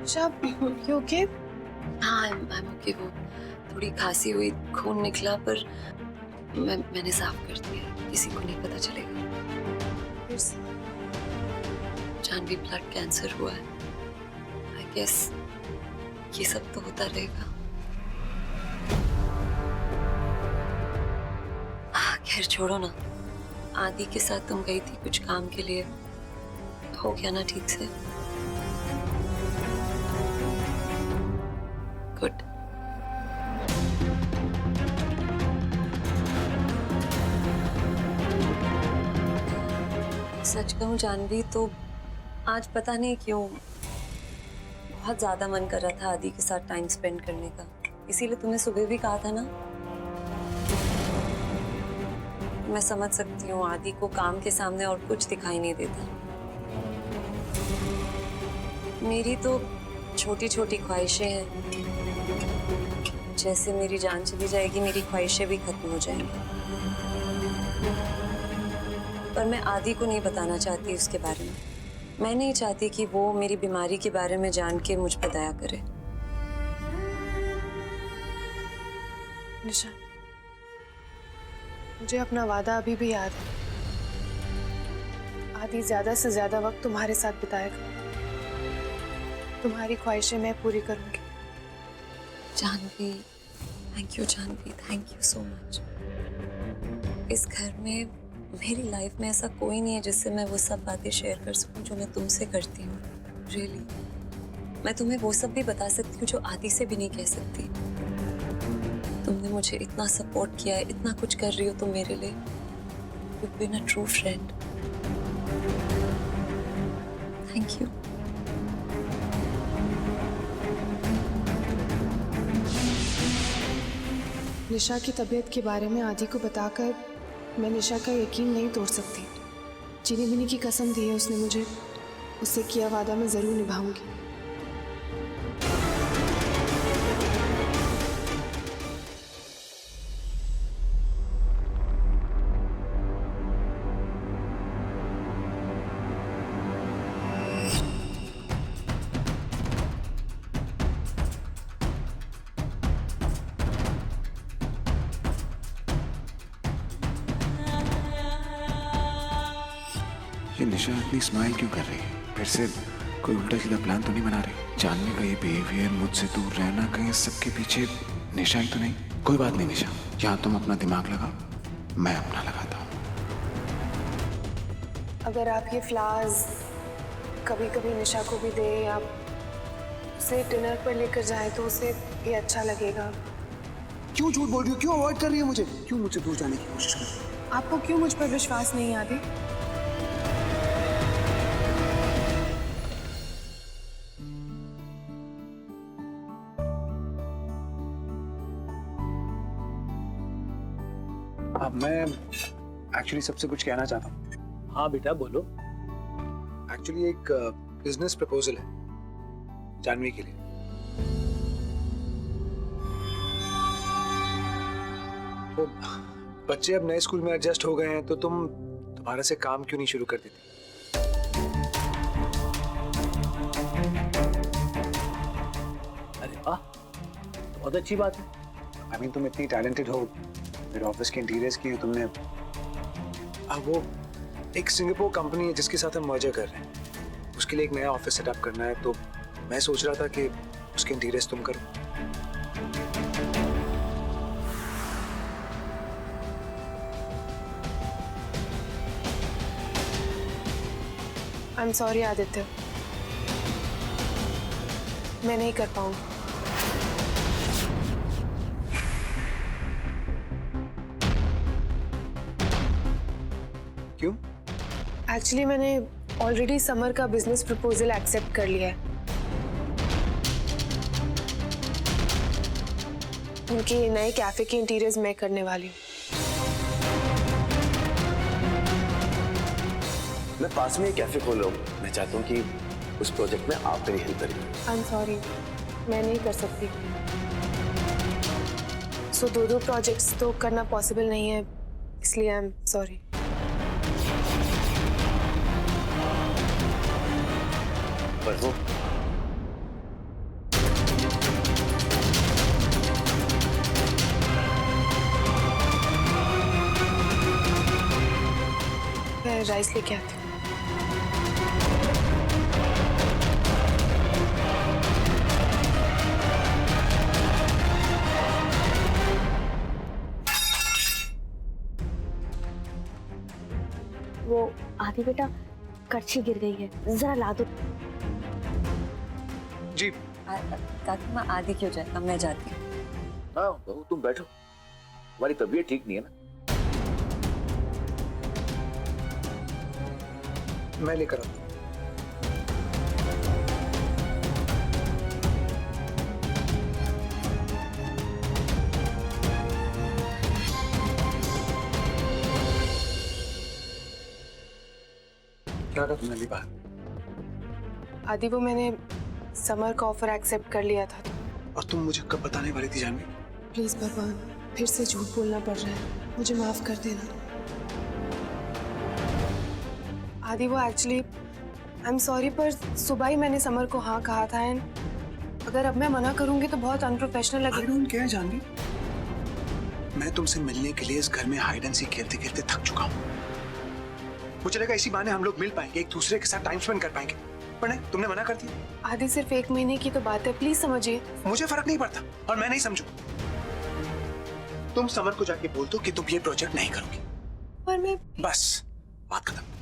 Shab, you okay? हाँ, I'm okay। वो थोड़ी खांसी हुई, खून निकला, पर मैंने साफ कर दिया, किसी को नहीं पता चलेगा। फिर से जानवी ब्लड कैंसर हुआ है। आई गेस ये सब तो होता रहेगा। खैर छोड़ो ना। आदि के साथ तुम गई थी कुछ काम के लिए, हो गया ना ठीक से? गुड। सच कहूं जानवी तो आज पता नहीं क्यों बहुत ज्यादा मन कर रहा था आदि के साथ टाइम स्पेंड करने का, इसीलिए तुम्हें सुबह भी कहा था ना। मैं समझ सकती हूँ, आदि को काम के सामने और कुछ दिखाई नहीं देता। मेरी तो छोटी छोटी ख्वाहिशें हैं, जैसे मेरी जान चली जाएगी मेरी ख्वाहिशें भी खत्म हो जाएंगी। पर मैं आदि को नहीं बताना चाहती उसके बारे में। मैं नहीं चाहती कि वो मेरी बीमारी के बारे में जान के मुझ पर दया करे। निशा, मुझे अपना वादा अभी भी याद है। आदि ज्यादा से ज्यादा वक्त तुम्हारे साथ बिताएगा। तुम्हारी ख्वाहिशें मैं पूरी करूंगी। Janhvi, thank you Janhvi, thank you so much. इस घर में मेरी लाइफ में ऐसा कोई नहीं है जिससे मैं वो सब बातें शेयर कर सकूं जो मैं तुमसे करती हूँ। रियली मैं तुम्हें वो सब भी बता सकती हूँ जो आदि से भी नहीं कह सकती। तुमने मुझे इतना सपोर्ट किया है, इतना कुछ कर रही हो तुम मेरे लिए। You've been a true friend. Thank you. निशा की तबीयत के बारे में आदि को बताकर मैं निशा का यकीन नहीं तोड़ सकती। चीनी बिनी की कसम दी है उसने मुझे, उससे किया वादा मैं जरूर निभाऊंगी। ये निशा इतनी स्माइल क्यों कर रही है? फिर से कोई उल्टा सीधा प्लान तो नहीं बना रही? जानने का ये बिहेवियर, मुझसे दूर रहना, कहीं इस सबके पीछे निशा ही तो नहीं? कोई बात नहीं निशा, यहाँ तुम अपना दिमाग लगाओ, मैं अपना लगाता हूँ। अगर आप ये फ्लावर्स कभी कभी निशा को भी दें या उसे डिनर पर लेकर जाए तो उसे ये अच्छा लगेगा। क्यों झूठ बोल रही हो? क्यों अवॉइड कर रही है मुझे? क्यों मुझसे दूर जाने की कोशिश कर रही है? आपको क्यों मुझ पर विश्वास नहीं आदि? अब मैं एक्चुअली सबसे कुछ कहना चाहता हूँ। हाँ बेटा बोलो। एक्चुअली एक बिजनेस प्रपोजल है जानवी के लिए। वो बच्चे अब नए स्कूल में एडजस्ट हो गए हैं तो तुम दोबारा से काम क्यों नहीं शुरू कर देती? अरे वाह, बहुत अच्छी बात है। आई मीन तुम इतनी टैलेंटेड हो, मेरे ऑफिस के इंटीरियर्स की तुमने। अब वो एक सिंगापुर कंपनी है जिसके साथ हम मर्जर कर रहे हैं, उसके लिए एक नया ऑफिस सेटअप करना है, तो मैं सोच रहा था कि उसके इंटीरियर्स तुम करो। आई एम सॉरी आदित्य, मैं नहीं कर पाऊंगी। क्यों? एक्चुअली मैंने ऑलरेडी समर का बिजनेस प्रपोजल एक्सेप्ट कर लिया है। उनके नए कैफे के इंटीरियर्स मैं करने वाली हूँ। मैं पास में एक कैफे खोल रहा हूँ, मैं चाहता हूँ कि उस प्रोजेक्ट में आप मेरी हेल्प करिए। आई एम सॉरी, मैं नहीं कर सकती। सो दो प्रोजेक्ट्स तो करना पॉसिबल नहीं है, इसलिए आई एम सॉरी। पर हो। मैं राइस लेके आती हूँ। वो आदि बेटा, कड़छी गिर गई है, जरा ला दो। जी काकी माँ आदि क्यों जाएगा, मैं जाती हूँ। हाँ बहू तुम बैठो, तुम्हारी तबीयत ठीक नहीं है ना। मैं लेकर आता हूँ। क्या कहा तुमने अभी बाहर? आदि, वो मैंने समर का ऑफर एक्सेप्ट कर लिया था। और तुम मुझे कब बताने वाली थी जानवी? प्लीज भगवान, फिर से झूठ बोलना पड़ रहा है, मुझे माफ कर देना। आदि, वो एक्चुअली आई एम सॉरी, पर सुबह ही मैंने समर को हाँ कहा था। एंड अगर अब मैं मना करूंगी तो बहुत अनप्रोफेशनल I लगेगा। don't care Janvi. मैं तुमसे मिलने के लिए इस घर में हाइड एंड सीक खेलते खेलते थक चुका हूँ। मुझे लगा इसी बहाने हम लोग मिल पाएंगे, एक दूसरे के साथ टाइम स्पेंड कर पाएंगे, पर नहीं, तुमने मना कर दिया। आदि, सिर्फ 1 महीने की तो बात है, प्लीज समझिए। मुझे फर्क नहीं पड़ता और मैं नहीं समझू। तुम समर को जाके बोल दो कि तुम ये प्रोजेक्ट नहीं करोगी। पर मैं बस बात खत्म।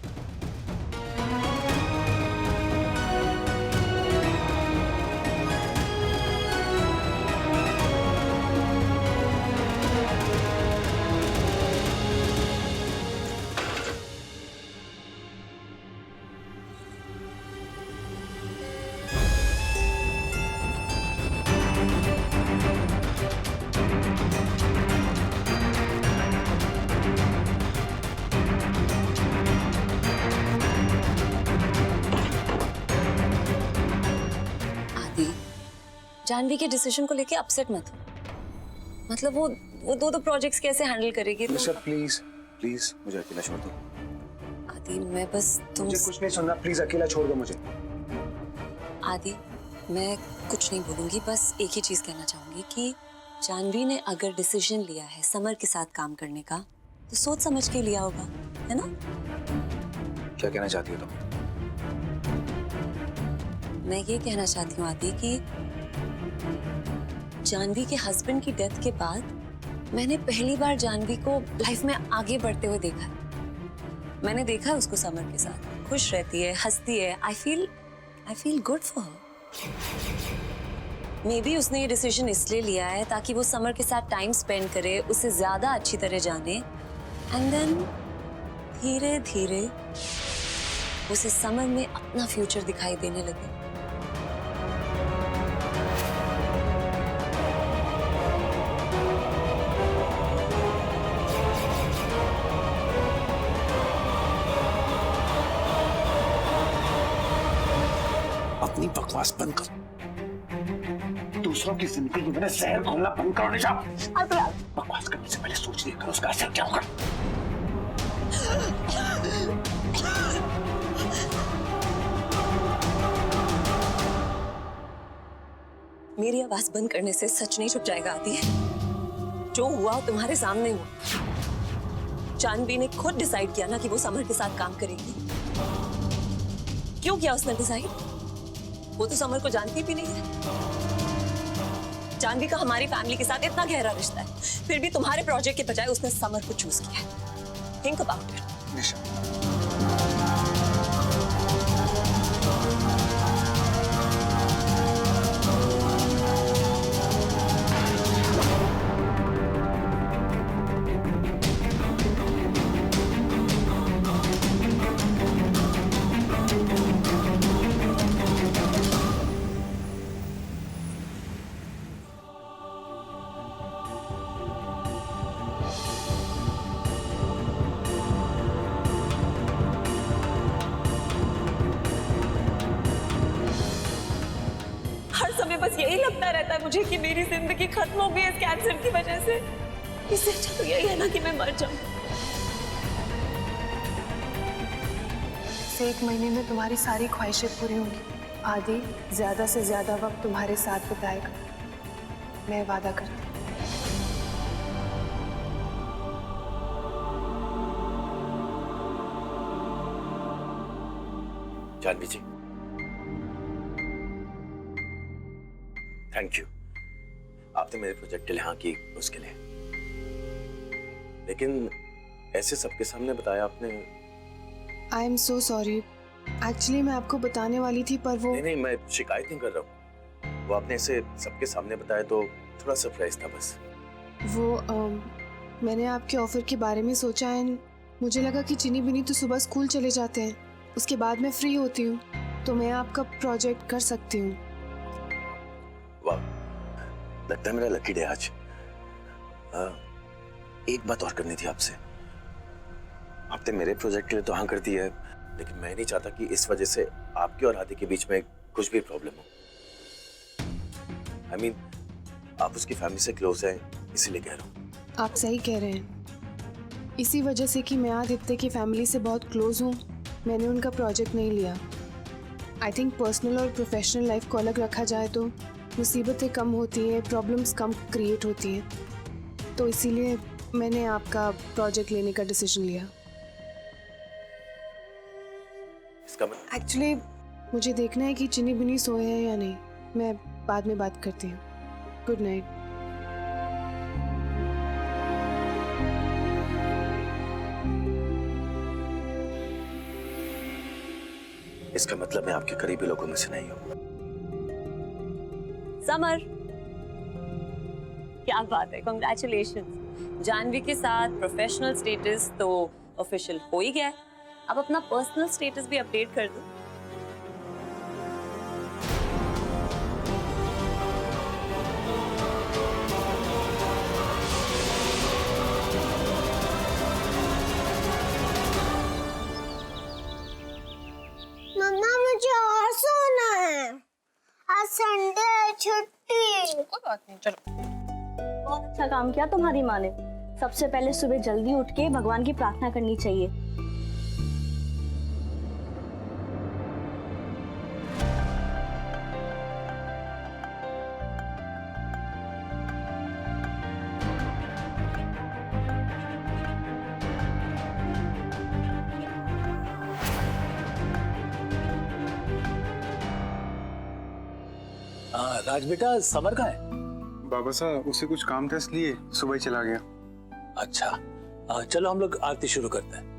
जानवी के डिसीजन को लेके अपसेट मत हो। मतलब वो दो प्रोजेक्ट्स कैसे हैंडल करेगी? तो सर प्लीज प्लीज मुझे अकेला छोड़ दो। आदि, मैं बस मुझे कुछ नहीं सुनना, प्लीज अकेला छोड़ दो मुझे। आदि, मैं कुछ नहीं बोलूंगी, बस एक ही चीज कहना चाहूंगी कि जानवी ने अगर डिसीजन लिया है समर के साथ काम करने का, तो सोच समझ के लिया होगा, है ना? क्या कहना चाहती हो तुम? मैं ये कहना चाहती हूँ आदि कि जानवी के हस्बैंड की डेथ के बाद मैंने पहली बार जानवी को लाइफ में आगे बढ़ते हुए देखा है। मैंने देखा है उसको समर के साथ खुश रहती है, हंसती है। I feel good for her. May be उसने ये डिसीजन इसलिए लिया है ताकि वो समर के साथ टाइम स्पेंड करे, उसे ज्यादा अच्छी तरह जाने, एंड देन धीरे धीरे उसे समर में अपना फ्यूचर दिखाई देने लगे। अपनी बकवास बंद कर। दूसरों की जिंदगी में जहर घोलना बंद करो निशा। बकवास करने से पहले सोच लिया करो उसका असर क्या होगा। मेरी आवाज बंद करने से सच नहीं छुप जाएगा आदि। जो हुआ तुम्हारे सामने हुआ। जानवी ने खुद डिसाइड किया ना कि वो समर के साथ काम करेगी। क्यों किया उसने डिसाइड? वो तो समर को जानती भी नहीं है। जानवी का हमारी फैमिली के साथ इतना गहरा रिश्ता है, फिर भी तुम्हारे प्रोजेक्ट के बजाय उसने समर को चूज किया है। थिंक अबाउट इट निशा, बस यही लगता रहता है मुझे कि मेरी जिंदगी खत्म हो गई इस कैंसर की वजह से। इससे अच्छा तो यही है ना कि मैं मर जाऊं। 1 महीने में तुम्हारी सारी ख्वाहिशें पूरी होंगी। आदि ज़्यादा से ज़्यादा वक्त तुम्हारे साथ बिताएगा, मैं वादा करती हूँ। जानवी जी, थैंक यू। आपने मेरे प्रोजेक्ट के लिए हाँ की, उसके लिए। लेकिन ऐसे सबके सामने बताया आपने। I am so sorry. Actually मैं आपको बताने वाली थी पर वो नहीं नहीं, मैं शिकायत नहीं कर रहा हूँ। वो आपने ऐसे सबके सामने बताया तो थोड़ा सरप्राइज था बस। वो मैंने आपके ऑफर के बारे में सोचा एंड मुझे लगा कि चिनी बिनी तो सुबह स्कूल चले जाते हैं, उसके बाद मैं फ्री होती हूँ तो मैं आपका प्रोजेक्ट कर सकती हूँ। वाह, लगता है मेरा लकी डे आज। एक बात और करनी थी आपसे। आपने मेरे प्रोजेक्ट के लिए तो हाँ कर दी है, लेकिन मैं नहीं चाहता कि इस वजह से आपके और आदि के बीच में कुछ भी प्रॉब्लम हो। I mean, आप उसकी फैमिली से क्लोज हैं, इसीलिए कह रहा हूँ। आप सही कह रहे हैं। इसी वजह से कि मैं आदित्य की फैमिली से बहुत क्लोज हूँ, मैंने उनका प्रोजेक्ट नहीं लिया। आई थिंक पर्सनल और प्रोफेशनल लाइफ को अलग रखा जाए तो मुसीबतें कम होती हैं, प्रॉब्लम्स कम क्रिएट होती हैं, तो इसीलिए मैंने आपका प्रोजेक्ट लेने का डिसीजन लिया। इसका मतलब एक्चुअली मुझे देखना है कि चिनी बिनी सोए हैं या नहीं। मैं बाद में बात करती हूँ। Good night. इसका मतलब मैं आपके करीबी लोगों में से नहीं हूँ। समर, क्या बात है, कॉन्ग्रेचुलेशंस। जानवी के साथ प्रोफेशनल स्टेटस तो ऑफिशियल हो ही गया है, अब अपना पर्सनल स्टेटस भी अपडेट कर दो। मम्मा मुझे और सोना है, आज संडे है, छुट्टी। कोई बात नहीं, चलो। बहुत अच्छा काम किया तुम्हारी माँ ने। सबसे पहले सुबह जल्दी उठ के भगवान की प्रार्थना करनी चाहिए। राज बेटा, समर कहाँ है? बाबा साहब उसे कुछ काम था इसलिए सुबह ही चला गया। अच्छा, चलो हम लोग आरती शुरू करते हैं।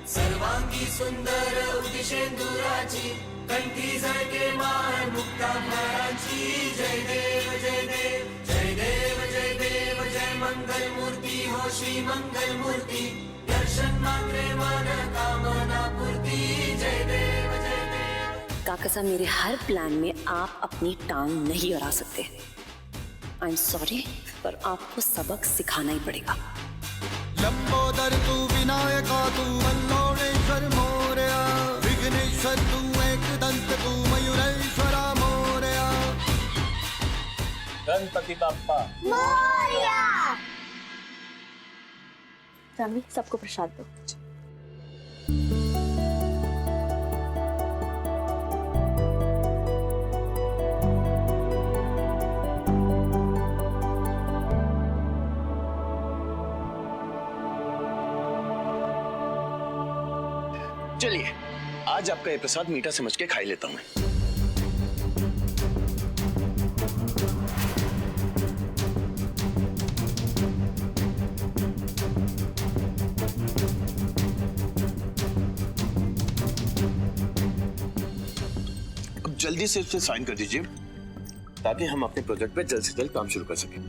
सर्वांगी सुंदर उदिशेंदुराची, कंठी झळके माळ मुक्ता भयाची। जय देव जय देव जय देव जय देव, जय मंगल मूर्ति हो श्री मंगल मूर्ति, दर्शन मात्रे मन कामना पूर्ति। जय देव जय देव। काका साहब, मेरे हर प्लान में आप अपनी टांग नहीं अड़ा सकते। आई एम सॉरी, पर आपको सबक सिखाना ही पड़ेगा। लंबोदर तू विनायका तू मल्लोणेश्वर मोरया, विघ्नेश्वर तू एकदंत तू मयूरेश्वरा मोरया। गणपति बाप्पा मोरया। जानवी, सबको प्रसाद दो। चलिए, आज आपका ये प्रसाद मीठा समझ के खा ही लेता हूँ मैं। अब जल्दी से इस पे साइन कर दीजिए ताकि हम अपने प्रोजेक्ट पे जल्द से जल्द काम शुरू कर सकें।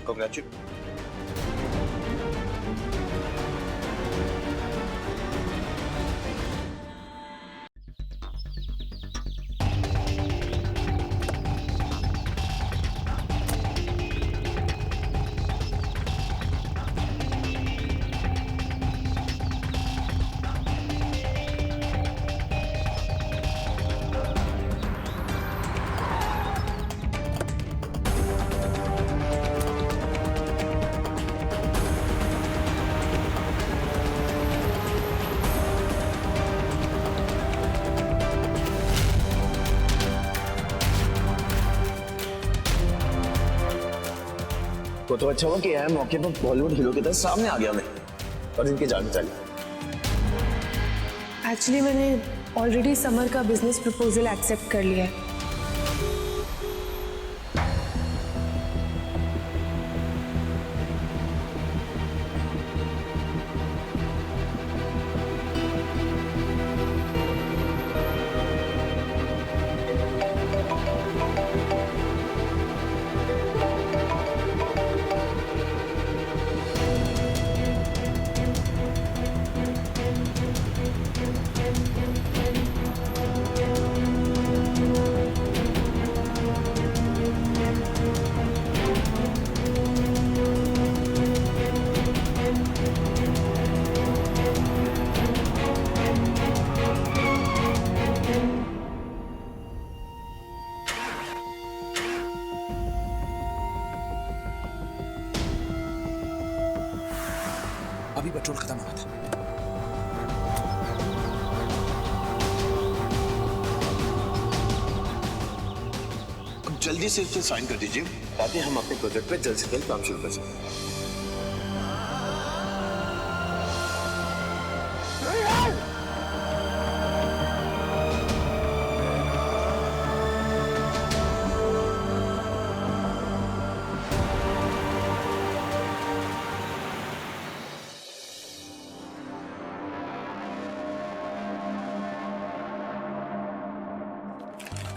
कांग्रेचुलेशन। तो अच्छा हुआ कि यह मौके पर बॉलीवुड हीरो के तरह सामने आ गया मैं और इनके जान बचा ली। एक्चुअली मैंने ऑलरेडी समर का बिजनेस प्रपोजल एक्सेप्ट कर लिया है। अभी पेट्रोल खत्म हुआ था। अब जल्दी से इस पे साइन कर दीजिए ताकि हम अपने प्रोजेक्ट पे जल्द से जल्द काम शुरू कर सकें।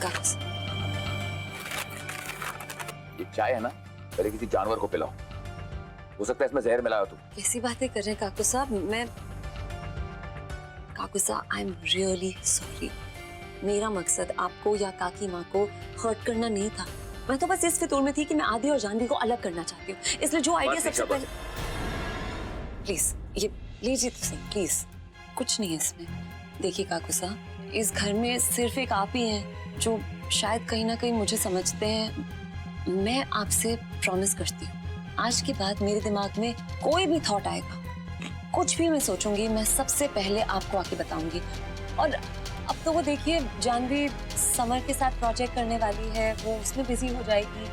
कागज। ये चाय है ना, पहले किसी जानवर को पिलाओ। हो सकता है इसमें जहर मिलाया हो तुम। कैसी बातें कर रहे हैं काकू साहब? मैं काकू साहब आई एम रियली सॉरी। मेरा मकसद आपको या काकी माँ को हर्ट करना नहीं था। मैं तो बस इस फितूर में थी कि मैं आदि और जानवी को अलग करना चाहती हूँ, इसलिए जो आइडिया सबसे पहले। प्लीज ये लीजिए तो सही प्लीज। कुछ नहीं है इसमें। देखिए काकू साहब, इस घर में सिर्फ एक आप ही हैं जो शायद कहीं ना कहीं मुझे समझते हैं। मैं आपसे प्रॉमिस करती हूँ, आज के बाद मेरे दिमाग में कोई भी थॉट आएगा, कुछ भी मैं सोचूंगी, मैं सबसे पहले आपको आके बताऊंगी। और अब तो वो देखिए जानवी समर के साथ प्रोजेक्ट करने वाली है, वो उसमें बिजी हो जाएगी।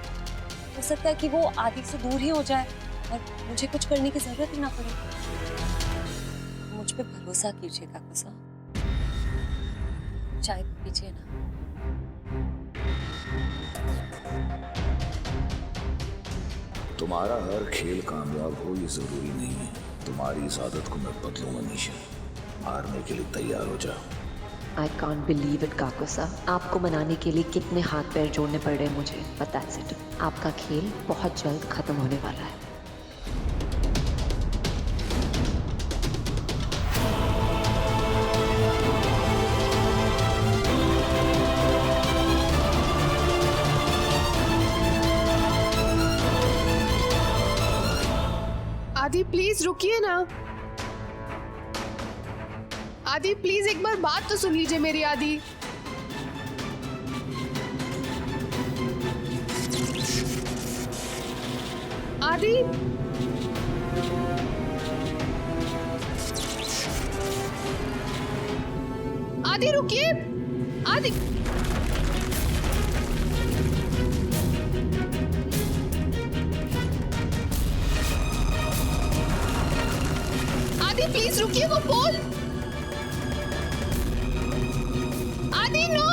हो सकता है कि वो आदि से दूर ही हो जाए और मुझे कुछ करने की जरूरत ही ना पड़े। मुझ पे भरोसा कीजिए काकू साहब। चाय पीजिए ना। तुम्हारा हर खेल कामयाब हो ये जरूरी नहीं है। तुम्हारी इस आदत को मैं बदलूंगा निशा। हारने के लिए तैयार हो जाओ। आई कांट बिलीव इट काकू साहब, आपको मनाने के लिए कितने हाथ पैर जोड़ने पड़ रहे हैं मुझे, बट दैट्स इट। आपका खेल बहुत जल्द खत्म होने वाला है। आदि प्लीज रुकिए ना। आदि प्लीज एक बार बात तो सुन लीजिए मेरी। आदि आदि आदि रुकिए। आदि आदि प्लीज रुकिए, वो बोल। आदि नो।